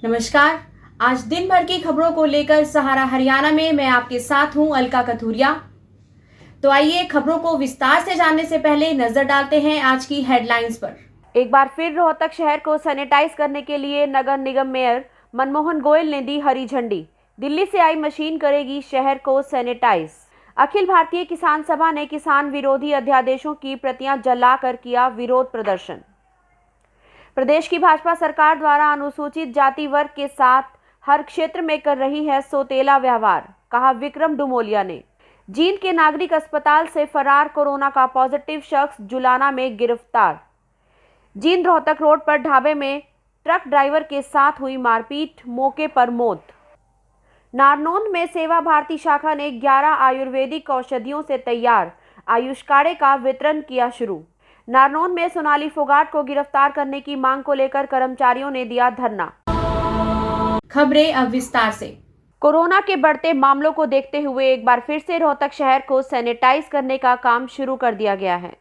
नमस्कार। आज दिन भर की खबरों को लेकर सहारा हरियाणा में मैं आपके साथ हूं अलका कथूरिया। तो आइए खबरों को विस्तार से जानने से पहले नजर डालते हैं आज की हेडलाइंस पर। एक बार फिर रोहतक शहर को सैनिटाइज करने के लिए नगर निगम मेयर मनमोहन गोयल ने दी हरी झंडी। दिल्ली से आई मशीन करेगी शहर को सैनिटाइज। अखिल भारतीय किसान सभा ने किसान विरोधी अध्यादेशों की प्रतियां जलाकर किया विरोध प्रदर्शन। प्रदेश की भाजपा सरकार द्वारा अनुसूचित जाति वर्ग के साथ हर क्षेत्र में कर रही है सौतेला व्यवहार, कहा विक्रम डुमोलिया ने। जींद के नागरिक अस्पताल से फरार कोरोना का पॉजिटिव शख्स जुलाना में गिरफ्तार। जींद रोहतक रोड पर ढाबे में ट्रक ड्राइवर के साथ हुई मारपीट, मौके पर मौत। नारनौंद में सेवा भारती शाखा ने 11 आयुर्वेदिक औषधियों से तैयार आयुष काढ़े का वितरण किया शुरू। नारनौंद में सोनाली फोगाट को गिरफ्तार करने की मांग को लेकर कर्मचारियों ने दिया धरना। खबरें अब विस्तार से। कोरोना के बढ़ते मामलों को देखते हुए एक बार फिर से रोहतक शहर को सैनिटाइज करने का काम शुरू कर दिया गया है।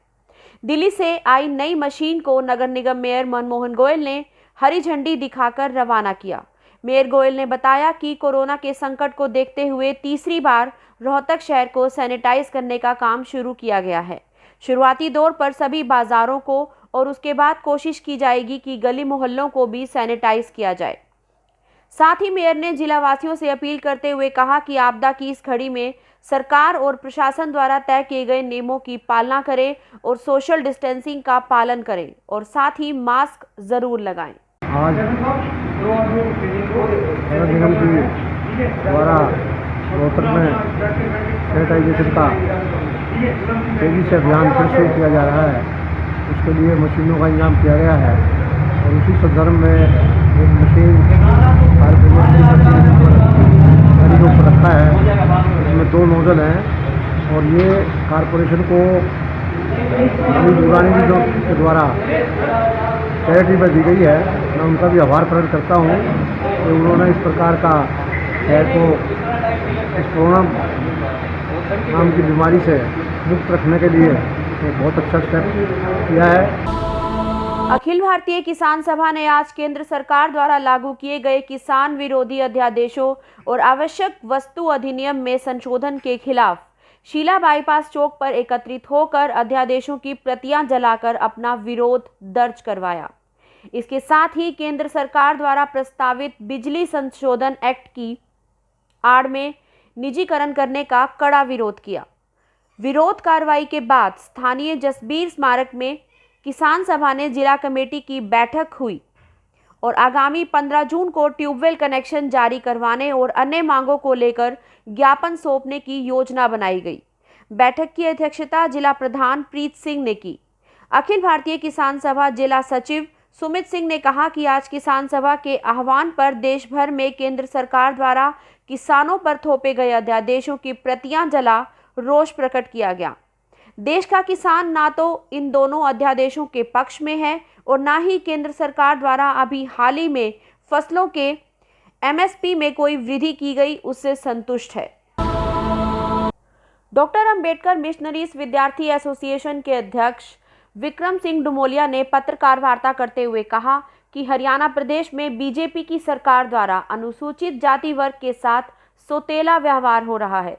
दिल्ली से आई नई मशीन को नगर निगम मेयर मनमोहन गोयल ने हरी झंडी दिखाकर रवाना किया। मेयर गोयल ने बताया कि कोरोना के संकट को देखते हुए तीसरी बार रोहतक शहर को सैनिटाइज करने का काम शुरू किया गया है। शुरुआती दौर पर सभी बाजारों को और उसके बाद कोशिश की जाएगी कि गली मोहल्लों को भी सैनिटाइज किया जाए। साथ ही मेयर ने जिला वासियों से अपील करते हुए कहा कि आपदा की इस घड़ी में सरकार और प्रशासन द्वारा तय किए गए नियमों की पालना करें और सोशल डिस्टेंसिंग का पालन करें और साथ ही मास्क जरूर लगाएं। आज नगर निगम की द्वारा रोहतक में सैनिटाइजेशन का तेजी से अभियान फिर शुरू किया जा रहा है। उसके लिए मशीनों का इंतजाम किया गया है और उसी संदर्भ में एक मशीन गाड़ी के ऊपर रखा है। इसमें 2 नोजल हैं और ये कारपोरेशन को दुरानी के द्वारा चैरिटी पर दी गई है। मैं उनका भी आभार प्रकट करता हूँ कि उन्होंने इस प्रकार का शहर को इस कोरोना नाम की बीमारी से मुक्त रखने के लिए एक बहुत अच्छा स्टेप किया है। अखिल भारतीय किसान सभा ने आज केंद्र सरकार द्वारा लागू किए गए किसान विरोधी अध्यादेशों और आवश्यक वस्तु अधिनियम में संशोधन के खिलाफ शीला बाईपास चौक पर एकत्रित होकर अध्यादेशों की प्रतियां जलाकर अपना विरोध दर्ज करवाया। इसके साथ ही केंद्र सरकार द्वारा प्रस्तावित बिजली संशोधन एक्ट की आड़ में निजीकरण करने का कड़ा विरोध किया। विरोध कार्रवाई के बाद स्थानीय जसबीर स्मारक में किसान सभा ने जिला कमेटी की बैठक हुई और आगामी 15 जून को ट्यूबवेल कनेक्शन जारी करवाने और अन्य मांगों को लेकर ज्ञापन सौंपने की योजना बनाई गई। बैठक की अध्यक्षता जिला प्रधान प्रीत सिंह ने की। अखिल भारतीय किसान सभा जिला सचिव सुमित सिंह ने कहा कि आज किसान सभा के आह्वान पर देश भर में केंद्र सरकार द्वारा किसानों पर थोपे गए अध्यादेशों की प्रतियां जला रोष प्रकट किया गया। देश का किसान ना तो इन दोनों अध्यादेशों के पक्ष में है और ना ही केंद्र सरकार द्वारा अभी हाल ही में फसलों के एमएसपी में कोई वृद्धि की गई उससे संतुष्ट है। डॉक्टर अंबेडकर मिशनरीज विद्यार्थी एसोसिएशन के अध्यक्ष विक्रम सिंह डुमोलिया ने पत्रकार वार्ता करते हुए कहा कि हरियाणा प्रदेश में बीजेपी की सरकार द्वारा अनुसूचित जाति वर्ग के साथ सौतेला व्यवहार हो रहा है।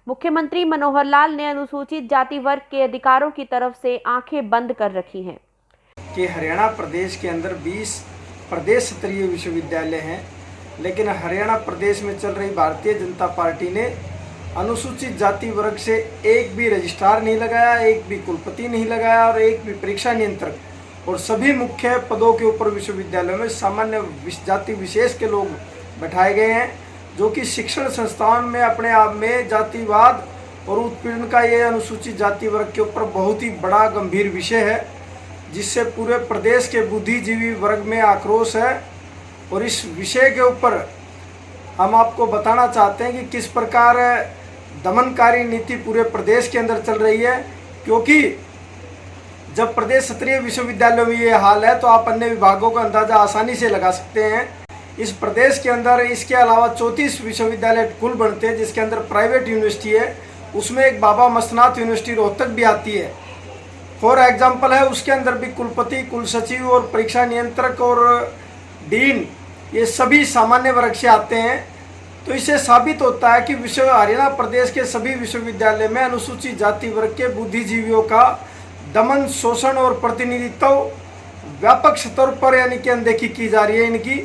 मुख्यमंत्री मनोहर लाल ने अनुसूचित जाति वर्ग के अधिकारों की तरफ से आंखें बंद कर रखी हैं कि हरियाणा प्रदेश के अंदर 20 प्रदेश स्तरीय विश्वविद्यालय हैं, लेकिन हरियाणा प्रदेश में चल रही भारतीय जनता पार्टी ने अनुसूचित जाति वर्ग से एक भी रजिस्ट्रार नहीं लगाया, एक भी कुलपति नहीं लगाया और एक भी परीक्षा नियंत्रक और सभी मुख्य पदों के ऊपर विश्वविद्यालयों में सामान्य जाति विशेष के लोग बैठाए गए हैं, जो कि शिक्षण संस्थान में अपने आप में जातिवाद और उत्पीड़न का ये अनुसूचित जाति वर्ग के ऊपर बहुत ही बड़ा गंभीर विषय है, जिससे पूरे प्रदेश के बुद्धिजीवी वर्ग में आक्रोश है। और इस विषय के ऊपर हम आपको बताना चाहते हैं कि किस प्रकार दमनकारी नीति पूरे प्रदेश के अंदर चल रही है, क्योंकि जब प्रदेश स्तरीय विश्वविद्यालयों में ये हाल है तो आप अन्य विभागों का अंदाजा आसानी से लगा सकते हैं। इस प्रदेश के अंदर इसके अलावा 34 विश्वविद्यालय कुल बनते हैं, जिसके अंदर प्राइवेट यूनिवर्सिटी है, उसमें एक बाबा मस्तनाथ यूनिवर्सिटी रोहतक भी आती है। फॉर एग्जाम्पल है, उसके अंदर भी कुलपति, कुलसचिव और परीक्षा नियंत्रक और डीन ये सभी सामान्य वर्ग से आते हैं। तो इससे साबित होता है कि हरियाणा प्रदेश के सभी विश्वविद्यालय में अनुसूचित जाति वर्ग के बुद्धिजीवियों का दमन, शोषण और प्रतिनिधित्व व्यापक स्तर पर यानी कि अनदेखी की जा रही है इनकी,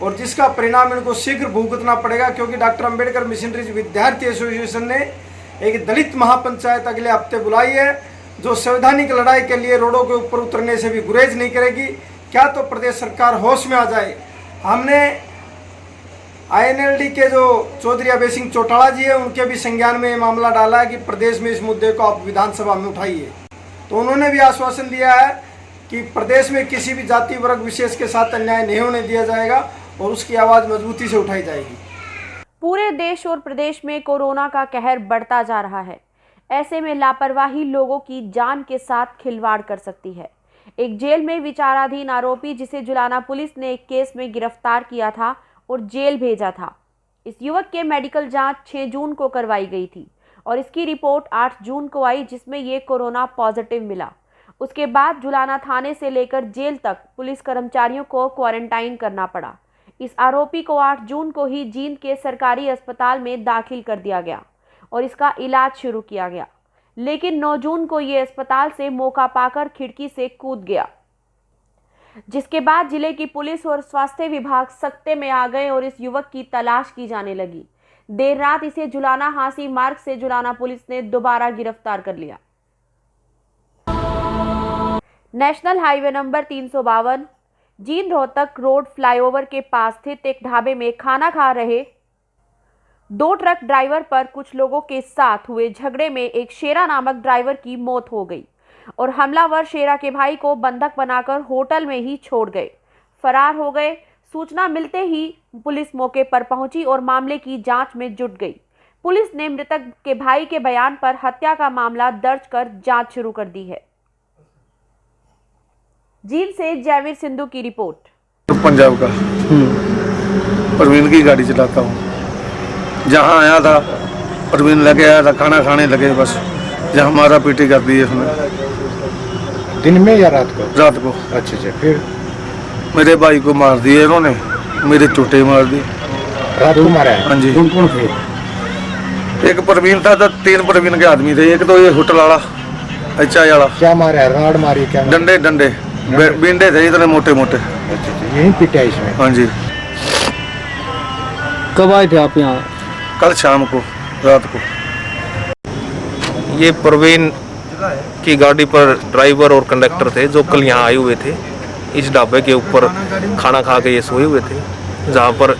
और जिसका परिणाम इनको शीघ्र भुगतना पड़ेगा। क्योंकि डॉक्टर अंबेडकर मिशनरीज विद्यार्थी एसोसिएशन ने एक दलित महापंचायत अगले हफ्ते बुलाई है, जो संवैधानिक लड़ाई के लिए रोडों के ऊपर उतरने से भी गुरेज नहीं करेगी। क्या तो प्रदेश सरकार होश में आ जाए। हमने INLD के जो चौधरी अभय सिंह चौटाला जी है, उनके भी संज्ञान में ये मामला डाला है कि प्रदेश में इस मुद्दे को आप विधानसभा में उठाइए। तो उन्होंने भी आश्वासन दिया है कि प्रदेश में किसी भी जाति वर्ग विशेष के साथ अन्याय नहीं होने दिया जाएगा और उसकी आवाज़ मजबूती से उठाई जाएगी। पूरे देश और प्रदेश में कोरोना का कहर बढ़ता जा रहा है। ऐसे में लापरवाही लोगों की जान के साथ खिलवाड़ कर सकती है। एक जेल में विचाराधीन आरोपी, जिसे जुलाना पुलिस ने एक केस में गिरफ्तार किया था और जेल भेजा था, इस युवक के मेडिकल जांच 6 जून को करवाई गई थी और इसकी रिपोर्ट 8 जून को आई, जिसमें ये कोरोना पॉजिटिव मिला। उसके बाद जुलाना थाने से लेकर जेल तक पुलिस कर्मचारियों को क्वारंटाइन करना पड़ा। इस आरोपी को 8 जून को ही जींद के सरकारी अस्पताल में दाखिल कर दिया गया और इसका इलाज शुरू किया गया, लेकिन 9 जून को ये अस्पताल से मौका पाकर खिड़की से कूद गया, जिसके बाद जिले की पुलिस और स्वास्थ्य विभाग सकते में आ गए और इस युवक की तलाश की जाने लगी। देर रात इसे जुलाना हांसी मार्ग से जुलाना पुलिस ने दोबारा गिरफ्तार कर लिया। National highway number 352 Jind Rohtak road flyover के पास स्थित एक ढाबे में खाना खा रहे 2 ट्रक ड्राइवर पर कुछ लोगों के साथ हुए झगड़े में एक शेरा नामक ड्राइवर की मौत हो गई और हमलावर शेरा के भाई को बंधक बनाकर होटल में ही छोड़ गए, फरार हो गए। सूचना मिलते ही पुलिस मौके पर पहुंची और मामले की जांच में जुट गई। पुलिस ने मृतक के भाई के बयान पर हत्या का मामला दर्ज कर जांच शुरू कर दी है। जींद से जयवीर सिंधु की रिपोर्ट। पंजाब का प्रवीण की गाड़ी चलाता हूँ। जहाँ आया था प्रवीण लगे आया था, खाना खाने लगे, बस जहाँ मारा पीटी कर दी इसने। दिन में या रात को? रात को। अच्छा, फिर मेरे भाई को मार दिए इन्होंने, मेरे चोटे मार दी। रात को मारा है? हाँ जी। कौन कौन थे? एक प्रवीण था, तो 3 प्रवीण के आदमी थे। एक तो ये होटल वाला चाय वाला। क्या मारा है? राड मारी? क्या डंडे बिंडे थे इतने मोटे मोटे। अच्छा, यही पिटा इसमें? हाँ जी। कब आए थे आप यहाँ? कल शाम को, रात को। ये प्रवीण की गाड़ी पर ड्राइवर और कंडक्टर थे, जो कल यहाँ आए हुए थे। इस ढाबे के ऊपर खाना खा के ये सोए हुए थे, जहाँ पर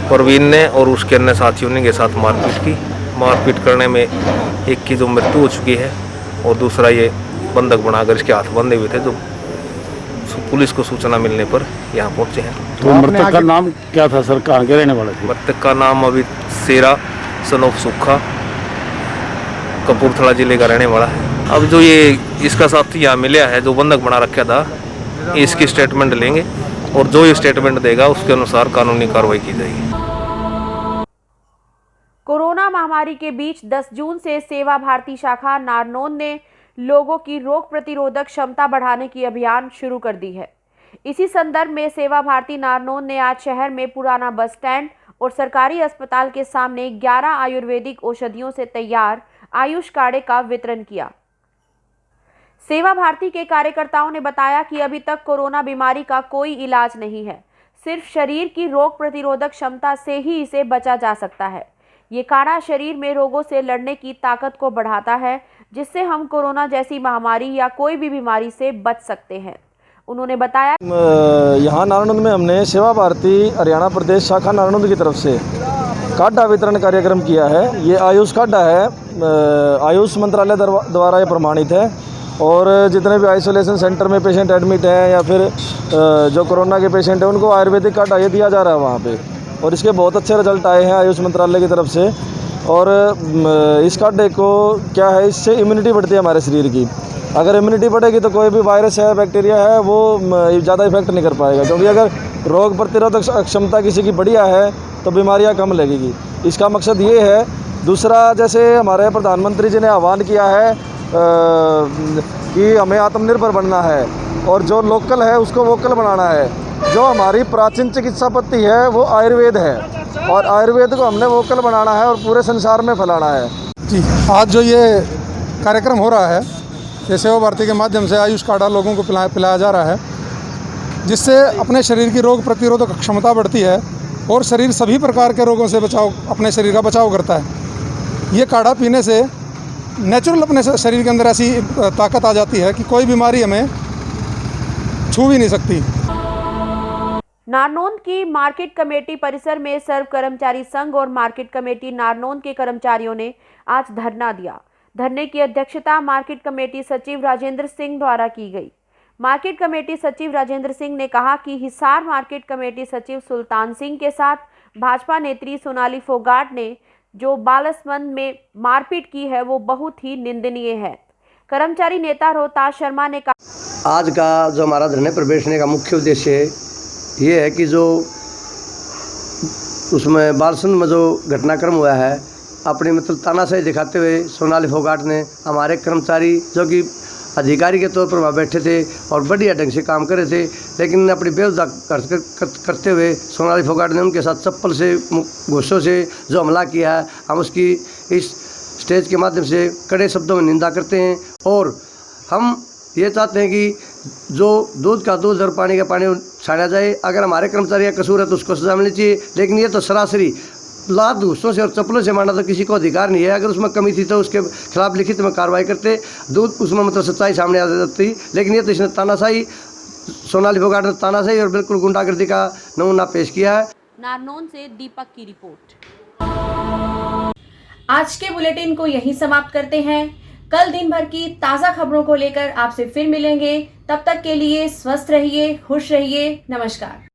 प्रवीण ने और उसके अन्य साथियों ने के साथ मारपीट की। मारपीट करने में एक की जो मृत्यु हो चुकी है और दूसरा ये बंधक बनाकर इसके हाथ बंधे हुए थे, जो पुलिस को सूचना मिलने पर यहाँ पहुँचे हैं। तो मृतक का नाम क्या था सर? कहाँ के रहने वाले थे? मृतक का नाम अभी शेरा सन ऑफ सुखा, कपूरथला जिले का रहने वाला है। अब जो ये इसका साथी यहाँ मिला है, जो बंधक बना रखा था, इसकी स्टेटमेंट लेंगे और जो ये स्टेटमेंट देगा उसके अनुसार कानूनी कार्रवाई की जाएगी। कोरोना महामारी के बीच 10 जून से सेवा भारती शाखा नारनौंद ने लोगों की रोग प्रतिरोधक क्षमता बढ़ाने की अभियान शुरू कर दी है। इसी संदर्भ में सेवा भारती नारनौंद ने आज शहर में पुराना बस स्टैंड और सरकारी अस्पताल के सामने 11 आयुर्वेदिक औषधियों से तैयार आयुष काढ़े का वितरण किया। सेवा भारती के कार्यकर्ताओं ने बताया कि अभी तक कोरोना बीमारी का कोई इलाज नहीं है, सिर्फ शरीर की रोग प्रतिरोधक क्षमता से ही इसे बचा जा सकता है। ये काढ़ा शरीर में रोगों से लड़ने की ताकत को बढ़ाता है, जिससे हम कोरोना जैसी महामारी या कोई भी बीमारी से बच सकते हैं। उन्होंने बताया, यहाँ नारनौंद में हमने सेवा भारती हरियाणा प्रदेश शाखा नारनौंद की तरफ से काढ़ा वितरण कार्यक्रम किया है। ये आयुष काढ़ा है, आयुष मंत्रालय द्वारा ये प्रमाणित है और जितने भी आइसोलेशन सेंटर में पेशेंट एडमिट हैं या फिर जो कोरोना के पेशेंट हैं, उनको आयुर्वेदिक काढ़ा ये दिया जा रहा है वहाँ पे, और इसके बहुत अच्छे रिजल्ट आए हैं आयुष मंत्रालय की तरफ से। और इस काढ़े को क्या है, इससे इम्यूनिटी बढ़ती है हमारे शरीर की। अगर इम्यूनिटी बढ़ेगी तो कोई भी वायरस है, बैक्टीरिया है, वो ज़्यादा इफेक्ट नहीं कर पाएगा, क्योंकि अगर रोग प्रतिरोधक क्षमता किसी की बढ़िया है तो बीमारियां कम लगेगी। इसका मकसद ये है। दूसरा, जैसे हमारे प्रधानमंत्री जी ने आह्वान किया है कि हमें आत्मनिर्भर बनना है, और जो लोकल है उसको वोकल बनाना है। जो हमारी प्राचीन चिकित्सा पद्धति है वो आयुर्वेद है और आयुर्वेद को हमने वोकल बनाना है और पूरे संसार में फैलाना है। जी, आज जो ये कार्यक्रम हो रहा है, ये सेवा भारती के माध्यम से आयुष काढ़ा लोगों को पिलाया जा रहा है, जिससे अपने शरीर की रोग प्रतिरोधक क्षमता बढ़ती है और शरीर सभी प्रकार के रोगों से अपने शरीर का बचाव करता है। ये काढ़ा पीने से नेचुरल अपने शरीर के अंदर ऐसी ताकत आ जाती है कि कोई बीमारी हमें छू भी नहीं सकती। नारनौंद की मार्केट कमेटी परिसर में सर्व कर्मचारी संघ और मार्केट कमेटी नारनौंद के कर्मचारियों ने आज धरना दिया। धरने की अध्यक्षता मार्केट कमेटी सचिव राजेंद्र सिंह द्वारा की गई। मार्केट कमेटी सचिव राजेंद्र सिंह ने कहा कि हिसार मार्केट कमेटी सचिव सुल्तान सिंह के साथ भाजपा नेत्री सोनाली फोगाट ने जो बालसमंद में मारपीट की है वो बहुत ही निंदनीय है। कर्मचारी नेता रोहतास शर्मा ने कहा, आज का जो हमारा धरने पर बैठने का मुख्य उद्देश्य ये है कि जो उसमें बालसमंद में जो घटनाक्रम हुआ है, अपनी मतलब तानाशाही दिखाते हुए सोनाली फोगाट ने हमारे कर्मचारी जो कि अधिकारी के तौर पर वहाँ बैठे थे और बढ़िया ढंग से काम कर रहे थे, लेकिन अपनी बेवजह करते हुए सोनाली फोगाट ने उनके साथ चप्पल से घूसों से जो हमला किया है, हम उसकी इस स्टेज के माध्यम से कड़े शब्दों में निंदा करते हैं। और हम ये चाहते हैं कि जो दूध का दूध और पानी का पानी छाना जाए। अगर हमारे कर्मचारी का कसूर है तो उसको सजा मिलनी चाहिए, लेकिन ये तो सरासरी लात घूसों से और चप्पलों से मारना तो किसी को अधिकार नहीं है। अगर उसमें कमी थी तो उसके खिलाफ लिखित में कार्रवाई करते, दूध उसमें मतलब सच्चाई सामने आ जाती। लेकिन ये तो इसने तानाशाही, सोनाली फोगाट ने तानाशाही और बिल्कुल गुंडागर्दी का नमूना पेश किया है। नारनौंद से दीपक की रिपोर्ट। आज के बुलेटिन को यहीं समाप्त करते हैं। कल दिन भर की ताजा खबरों को लेकर आपसे फिर मिलेंगे। तब तक के लिए स्वस्थ रहिए, खुश रहिए। नमस्कार।